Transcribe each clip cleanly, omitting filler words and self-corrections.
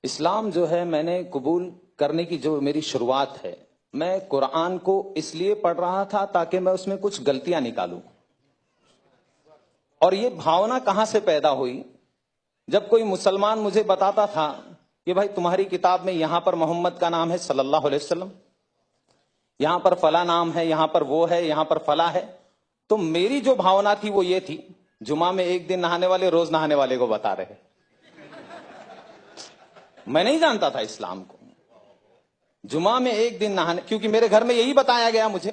اسلام جو ہے میں نے قبول کرنے کی جو میری شروعات ہے، میں قرآن کو اس لیے پڑھ رہا تھا تاکہ میں اس میں کچھ غلطیاں نکالوں. اور یہ بھاونا کہاں سے پیدا ہوئی؟ جب کوئی مسلمان مجھے بتاتا تھا کہ بھائی تمہاری کتاب میں یہاں پر محمد کا نام ہے صلی اللہ علیہ وسلم، یہاں پر فلاں نام ہے، یہاں پر وہ ہے، یہاں پر فلاں ہے، تو میری جو بھاونا تھی وہ یہ تھی، جمعہ میں ایک دن نہانے والے روز نہانے والے کو بتا رہے. میں نہیں جانتا تھا اسلام کو. جمعہ میں ایک دن نہانے، کیونکہ میرے گھر میں یہی بتایا گیا، مجھے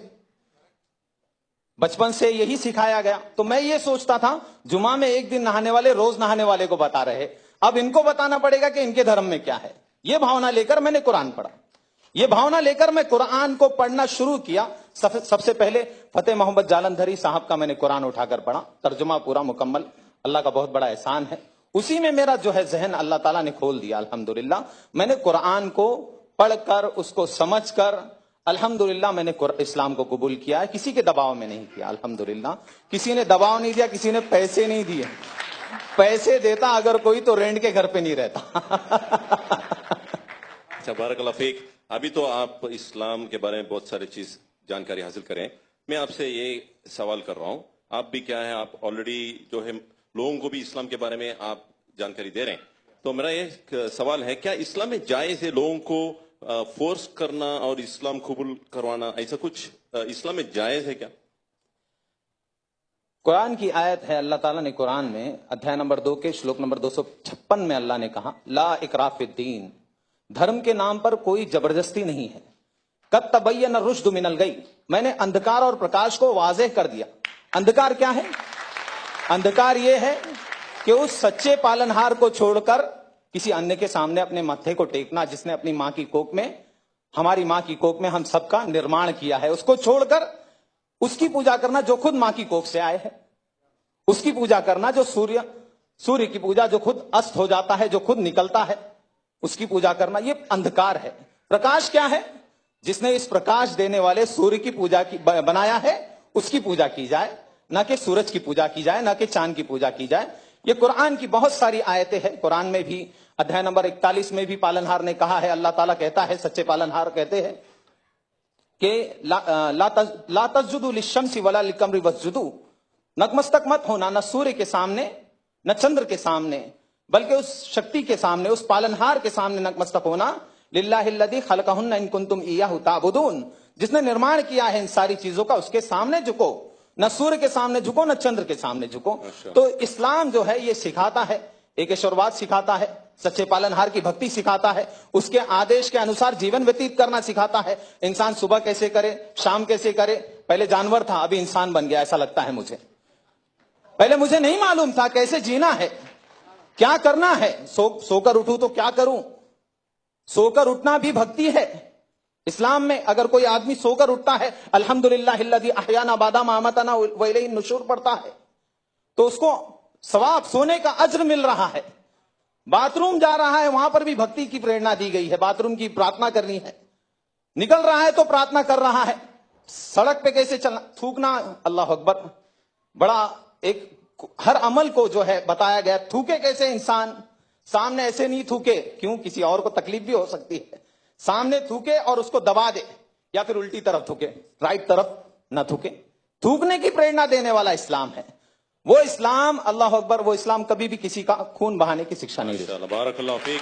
بچپن سے یہی سکھایا گیا، تو میں یہ سوچتا تھا جمعہ میں ایک دن نہانے والے روز نہانے والے کو بتا رہے، اب ان کو بتانا پڑے گا کہ ان کے دھرم میں کیا ہے. یہ بھاونا لے کر میں نے قرآن پڑھا. یہ بھاونا لے کر میں قرآن کو پڑھنا شروع کیا. سب سے پہلے فتح محمد جالندھری صاحب کا میں نے قرآن اٹھا کر پڑھا، ترجمہ پورا مکمل. اللہ کا بہت بڑا احسان ہے، اسی میں میرا جو ہے ذہن اللہ تعالیٰ نے کھول دیا. الحمدللہ میں نے قرآن کو پڑھ کر، اس کو سمجھ کر، الحمدللہ میں نے اسلام کو قبول کیا ہے. کسی کے دباؤ میں نہیں کیا. الحمدللہ کسی نے دباؤ نہیں دیا، کسی نے پیسے نہیں دیے. پیسے دیتا اگر کوئی تو رینٹ کے گھر پہ نہیں رہتا. اچھا، بارک اللہ فیک. ابھی تو آپ اسلام کے بارے میں بہت ساری چیز جانکاری حاصل کریں. میں آپ سے یہ سوال کر رہا ہوں، آپ بھی کیا ہے، آپ آلریڈی جو ہے لوگوں کو بھی اسلام کے بارے میں آپ جانکاری دے رہے ہیں. تو میرا یہ سوال ہے، کیا اسلام میں جائز ہے لوگوں کو فورس کرنا اور اسلام قبول کروانا؟ ایسا کچھ اسلام میں جائز ہے کیا؟ قرآن کی آیت ہے، اللہ تعالیٰ نے قرآن میں ادھیائے نمبر 2 کے شلوک نمبر 256 میں اللہ نے کہا، لا اکراہ فی الدین، دھرم کے نام پر کوئی زبردستی نہیں ہے. قد تبین الرشد من الغی، میں نے اندھکار اور پرکاش کو واضح کر دیا. اندھکار کیا ہے؟ اندھکار یہ ہے کہ اس سچے پالنہار کو چھوڑ کر کسی انیہ کے سامنے اپنے ماتھے کو ٹیکنا، جس نے اپنی ماں کی کوکھ میں، ہماری ماں کی کوکھ میں ہم سب کا نرمان کیا ہے، اس کو چھوڑ کر اس کی پوجا کرنا جو خود ماں کی کوکھ سے آئے ہے، اس کی پوجا کرنا جو سوریہ کی پوجا جو خود است ہو جاتا ہے، جو خود نکلتا ہے، اس کی پوجا کرنا، یہ اندھکار ہے. پرکاش کیا ہے؟ جس نے اس پرکاش دینے والے سوریہ کی پوجا کی بنایا ہے، اس کی پوجا کی جائے، نہ کہ سورج کی پوجا کی جائے، نہ کہ چاند کی پوجا کی جائے. یہ قرآن کی بہت ساری آیتیں ہیں. قرآن میں بھی ادھیائے نمبر 41 میں بھی پالنہار نے کہا ہے، اللہ تعالیٰ کہتا ہے، سچے پالنہار کہتے ہیں کہ لا تسجدوا للشمس ولا للقمر واسجدوا، نتمستک مت ہونا نہ سورج کے سامنے نہ چندر کے سامنے، بلکہ اس شکتی کے سامنے، اس پالنہار کے سامنے نتمستک ہونا. للہ الذی خلقہن ان کنتم ایاہ تعبدون، جس نے نرمان کیا ہے ان ساری چیزوں کا، اس کے سامنے جھکو، نہ سورج کے سامنے جھکو، نہ چندر کے سامنے جھکو. تو اسلام جو ہے یہ سکھاتا ہے، ایک ایشورواد سکھاتا ہے، سچے پالنہار کی بھکتی سکھاتا ہے، اس کے آدیش کے انوسار جیون ویتیت کرنا سکھاتا ہے. انسان صبح کیسے کرے، شام کیسے کرے. پہلے جانور تھا، ابھی انسان بن گیا، ایسا لگتا ہے مجھے. پہلے مجھے نہیں معلوم تھا کیسے جینا ہے، کیا کرنا ہے. سو کر اٹھوں تو کیا کروں؟ سو کر اٹھنا بھی بھکتی ہے. اسلام میں اگر کوئی آدمی سو کر اٹھتا ہے، الحمدللہ الذی احیانا بعد ما اماتنا والیہ النشور پڑھتا ہے، تو اس کو ثواب، سونے کا اجر مل رہا ہے. باتھ روم جا رہا ہے، وہاں پر بھی بھکتی کی پریرنا دی گئی ہے، باتھ روم کی پرارتھنا کرنی ہے. نکل رہا ہے تو پرارتھنا کر رہا ہے. سڑک پہ کیسے چلنا، تھوکنا، اللہ اکبر، بڑا ایک ہر عمل کو جو ہے بتایا گیا. تھوکے کیسے انسان، سامنے ایسے نہیں تھوکے، کیوں؟ کسی اور کو تکلیف بھی ہو سکتی ہے. سامنے تھوکے اور اس کو دبا دے، یا پھر الٹی طرف تھوکے، رائٹ طرف نہ تھوکے. تھوکنے کی پریرنا دینے والا اسلام ہے. وہ اسلام، اللہ اکبر، وہ اسلام کبھی بھی کسی کا خون بہانے کی شکشا نہیں دیتا. بارک اللہ فیک.